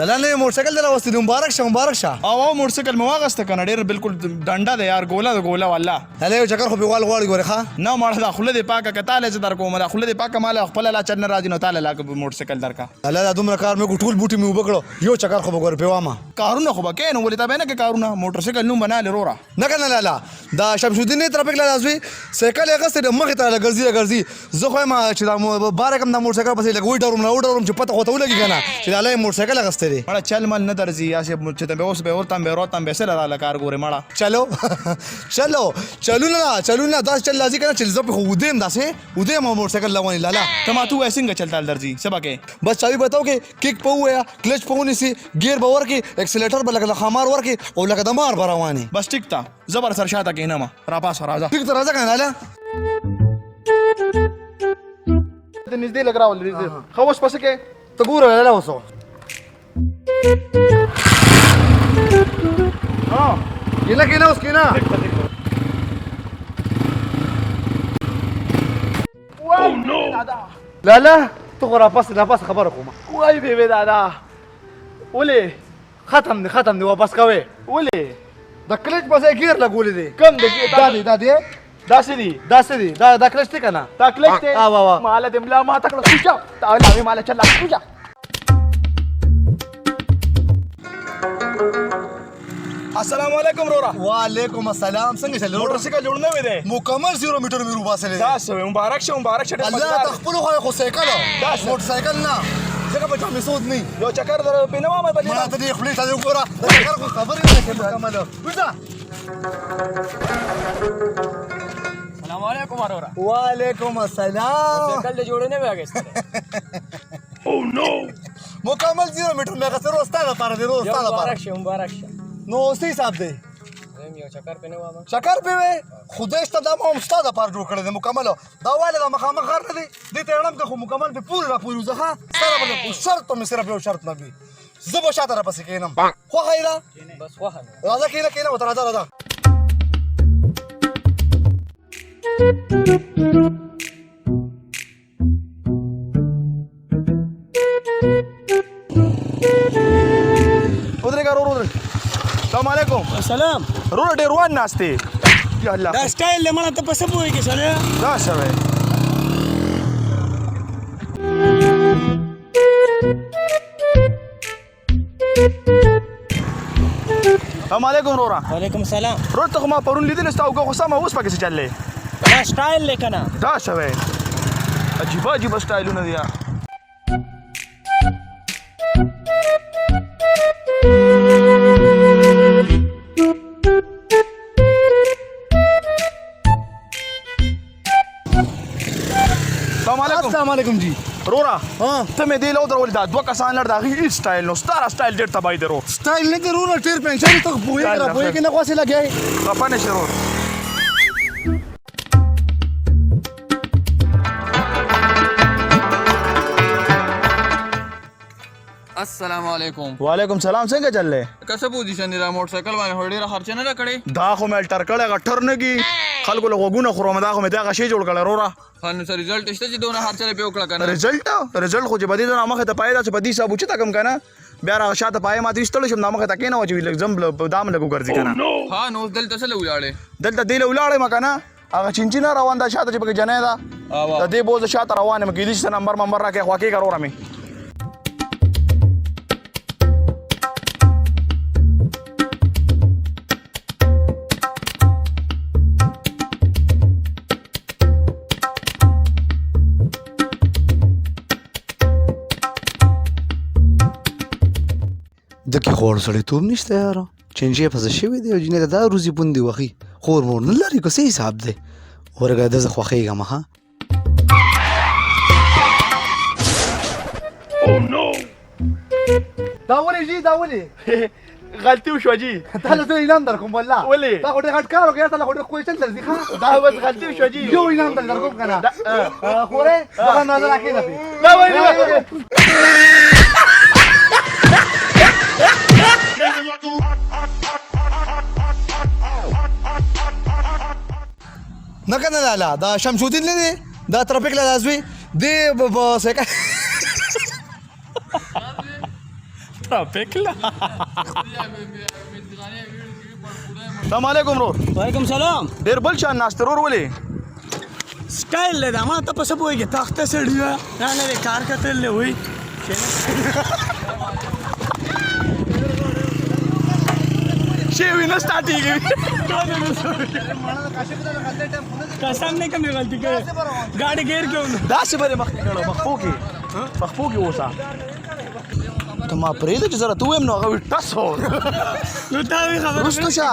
لاله نه موټرسایکل دلا واستې مبارک شه او موټرسایکل مې واغسته کنه ډېر بالکل ډنډه ده یار ګوله والله لاله یو چکر خو په وال غواړي ګوره ښه نه مړه دا خوله دې پاکه که تاله زه در کوم دا خوله دې پاکه مال خپل لا چر نه راځي نو تاله لا موټرسایکل درکا لاله دا دومره کار مې کو ټول بوټي مې وبکړو یو چکر خو به ګوره په وامه کارونه خو به کې نو ولې تا به نه کې کارونه موټرسایکل نوم بنا لرورا نه کنه لاله دا شمشودین ترافیک لا لازوي سایکل هغه ست مخه ته ګرځي زه خو ما چې دا بار کم د موټرسایکل پسې لګوي ډروم چې پته هوته ولګي کنه چې لاله موټرسایکل غسته دي مړه چل مل نه درځي یا چې ته به اوس به ورتم به روتم به سره لا کار ګوره مړه چلو نه دا چل لازم کنه چې زه په ودیم داسه ودیم موټرسایکل لوانی لاله ته تو ایسنګ چلتا درځي سبا کې بس چاوي بتاو کې کیک پویا کلچ پونی سي گیر باور کې اکسیلیټر بل لګه خمار ور کې او لګه دمار برواني بس ټیک تا زبر سر شاته کې نه ما را پاس راځه ټیک ته راځه کنه لاله ته نږدې لګراول دې خو اوس پس کې ته ګوره لاله وسو ها کینا اوس کینا او نو لاله تو غره پاس خبر کوم وای به دادا ولې ختم دی واپس کوي ولې د کلچ پسې گیر لګولې دي کم د داسې دي دا کلچ ته کنه تا کلک ته وا مال د ملا ما تکړه سوچا تا لا مال چلا سوچا السلام علیکم رورا وعلیکم السلام څنګه چل موټرسایکل جوړ نه وې ده مکمل 0 میټر مې روباسلې دا سوي مبارک شه الله تخپل خو سایکل موټرسایکل نه څنګه په جامې سود نه یو چکر در په نوامه باندې ما ته دې خپل ته وګوره دا چکر خو خبرې نه کوي مکمل وځه السلام علیکم رورا وعلیکم السلام سایکل جوړ نه وېګس او نو مکمل 0 میټر مې غسر واستاده لپاره دی روز تاله لپاره مبارک شه نو اوسې حساب دی یو چکر په نوامه چکر په وې خدای ست د مو استاد لپاره جوړ کړی دی مکمل دا والے د مخامخ غر نه دی دې ته اړم که خو مکمل په پوره وځه سره به شرط مې صرف یو شرط نه وي زه به شاته را پسې کېنم خو خیره بس وه راځه کېنه وته راځه ودرېږه رور السلام علیکم سلام رور ډېر روان ناستې یا الله دا سټایل له مړه ته په څه پوهېږې سړی دا شوی السلام علیکم رورا وعلیکم سلام رور ته خو ما پرون لیدلې ستا اوږه خو سمه اوس پکې څه چلې دا سټایل دی که نه دا شوی عجیبه سټایلونه دي یار السلام علیکم جی رورا ها ته مې دې لو درولې دا دوه کسان لر دا هیڅ سټایل نو ستاره سټایل ډېر تباهي دی رور سټایل نه ضرور ټیر پنشن ته پوهېږې نه خو څه لګي خفه نه شې رور السلام علیکم وعلیکم سلام څنګه چلې کسه پوزیشن دی موټرسایکل باندې هډیره خرچ نه کړې دا خو مې ټر کړی غټر نه کی خلکو له غوږونه خورم دا خو مې دغه شی جوړ کړی رورا خانو سره رزلټ شته چې دونه خرچ په وکړه کنه رزلټ خو چې بدی نه مخه ته پایدا چې بدی صاحب چې تکم کنه بیا را شاته پای ما دې ستل شم نه مخه تکې نه و چې لږ دام لګو ګرځي کنه ها نو دلته څه ولاړې دلته دی ولاړې مکنه هغه چینچینه روان دا شاته چې پکې جنې دا د دې بوز شاته روانه مې کېدې چې نمبر راکې خواکې کرو رمي دکې خور سړی توم نشته یار چنجې پس شوی دی او جنې دا روزي بوندي وخی خور مور نه لري کو څه حساب دی ورګه د خوخیګه ما ها او نو دا ولې غلطي وشوه جی تعالی ته انعام در کوم والله ولې دا خو ډېر غټ کار وکړ تعالی خو ډېر کوشش درځي ښه دا بس غلطي وشوه جی یو انعام در کوم کنه خوره دا نظر راکې نه لا وای نه کنه لاله دا شمشودین نه دی دا ترافیک لازوي دی سایکل پکلا السلام علیکم رو وعلیکم سلام ډیر بل شان ناشته رور ولې سټایل له ما ته په څه پوهېږي تخته سړي وه نه نه دی کار کتل دی وایي شی وي نه سټارټېږي قسم نه کوم غلطي کوي ګاډي ګیر کې داسې به یې مخکې کړو مخپو کې اوسه ته ما پرېږده چې زره ته ووایم نو هغه وي ټس نو تا وی خبره وروستو شه